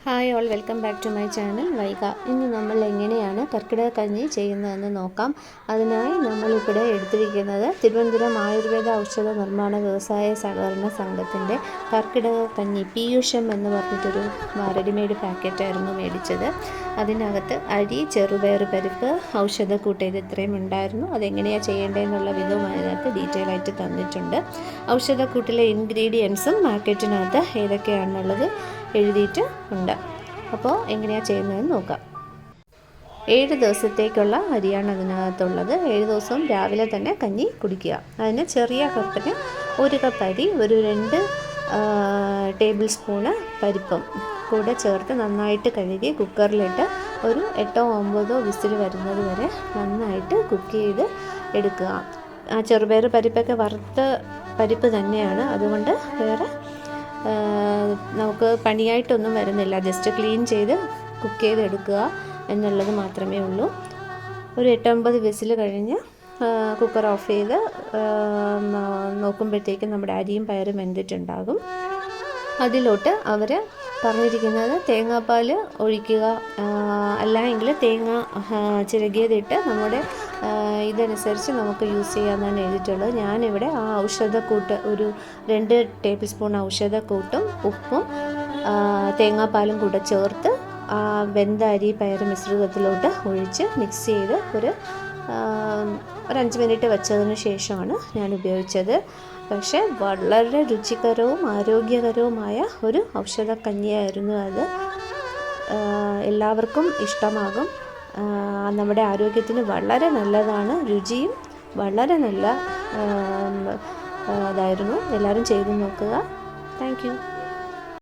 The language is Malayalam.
Hi all, welcome back to my channel Vaiga. ഇന്ന് നമ്മൾ എങ്ങനെയാണ് കർക്കിടക കഞ്ഞി ചെയ്യുന്നതെന്ന് നോക്കാം. അതിനായി നമ്മളിവിടെ എടുത്തിരിക്കുന്നത് തിരുവനന്തപുരം ആയുർവേദ ഔഷധ നിർമ്മാണ വ്യവസായ സഹകരണ സംഘത്തിൻ്റെ കർക്കിടക കഞ്ഞി പീയൂഷം എന്ന് പറഞ്ഞിട്ടൊരു റെഡിമെയ്ഡ് പാക്കറ്റായിരുന്നു മേടിച്ചത്. അതിനകത്ത് അരി, ചെറുപയർ പരിപ്പ്, ഔഷധക്കൂട്ട് ഇത് ഇത്രയും ഉണ്ടായിരുന്നു. അതെങ്ങനെയാണ് ചെയ്യേണ്ടതെന്നുള്ള വിധവും അതിനകത്ത് ഡീറ്റെയിൽ ആയിട്ട് തന്നിട്ടുണ്ട്. ഔഷധക്കൂട്ടിലെ ഇൻഗ്രീഡിയൻസും മാർക്കറ്റിനകത്ത് ഏതൊക്കെയാണെന്നുള്ളത് എഴുതിയിട്ട് ഉണ്ട്. അപ്പോൾ എങ്ങനെയാണ് ചെയ്യുന്നതെന്ന് നോക്കാം. 7 ദിവസത്തേക്കുള്ള അരിയാണ് അതിനകത്തുള്ളത്. 7 ദിവസവും രാവിലെ തന്നെ കഞ്ഞി കുടിക്കുക. അതിന് ചെറിയ കപ്പിന് 1 കപ്പ് അരി, ഒരു 2 ടേബിൾ സ്പൂണ് പരിപ്പും കൂടെ ചേർത്ത് നന്നായിട്ട് കഴുകി കുക്കറിലിട്ട് ഒരു 8-9 വിസിൽ വരുന്നത് വരെ നന്നായിട്ട് കുക്ക് ചെയ്ത് എടുക്കുക. ചെറുപയർ പരിപ്പൊക്കെ വറുത്ത പരിപ്പ് തന്നെയാണ്, അതുകൊണ്ട് വേറെ നമുക്ക് പണിയായിട്ടൊന്നും വരുന്നില്ല. ജസ്റ്റ് ക്ലീൻ ചെയ്ത് കുക്ക് ചെയ്തെടുക്കുക എന്നുള്ളത് മാത്രമേ ഉള്ളൂ. ഒരു 8-9 വിസിൽ കഴിഞ്ഞ് കുക്കർ ഓഫ് ചെയ്ത് നോക്കുമ്പോഴത്തേക്കും നമ്മുടെ അരിയും പയറും വെന്തിട്ടുണ്ടാകും. അതിലോട്ട് അവർ പറഞ്ഞിരിക്കുന്നത് തേങ്ങാപ്പാൽ ഒഴിക്കുക, അല്ലെങ്കിൽ തേങ്ങ ചിരകിയതിട്ട് നമ്മുടെ ഇതനുസരിച്ച് നമുക്ക് യൂസ് ചെയ്യാമെന്നാണ് എഴുതിയിട്ടുള്ളത്. ഞാനിവിടെ ആ ഔഷധക്കൂട്ട് ഒരു 2 ടേബിൾ സ്പൂൺ ഔഷധക്കൂട്ടും ഉപ്പും തേങ്ങാപ്പാലും കൂടെ ചേർത്ത് വെന്ത അരി പയർ മിശ്രിതത്തിലോട്ട് ഒഴിച്ച് മിക്സ് ചെയ്ത് ഒരു 5 മിനിറ്റ് വെച്ചതിന് ശേഷമാണ് ഞാൻ ഉപയോഗിച്ചത്. പക്ഷേ വളരെ രുചികരവും ആരോഗ്യകരവുമായ ഒരു ഔഷധക്കഞ്ഞിയായിരുന്നു അത്. എല്ലാവർക്കും ഇഷ്ടമാകും. നമ്മുടെ ആരോഗ്യത്തിന് വളരെ നല്ലതാണ്. രുചിയും വളരെ നല്ല ഇതായിരുന്നു. എല്ലാവരും ചെയ്ത് നോക്കുക. Thank you.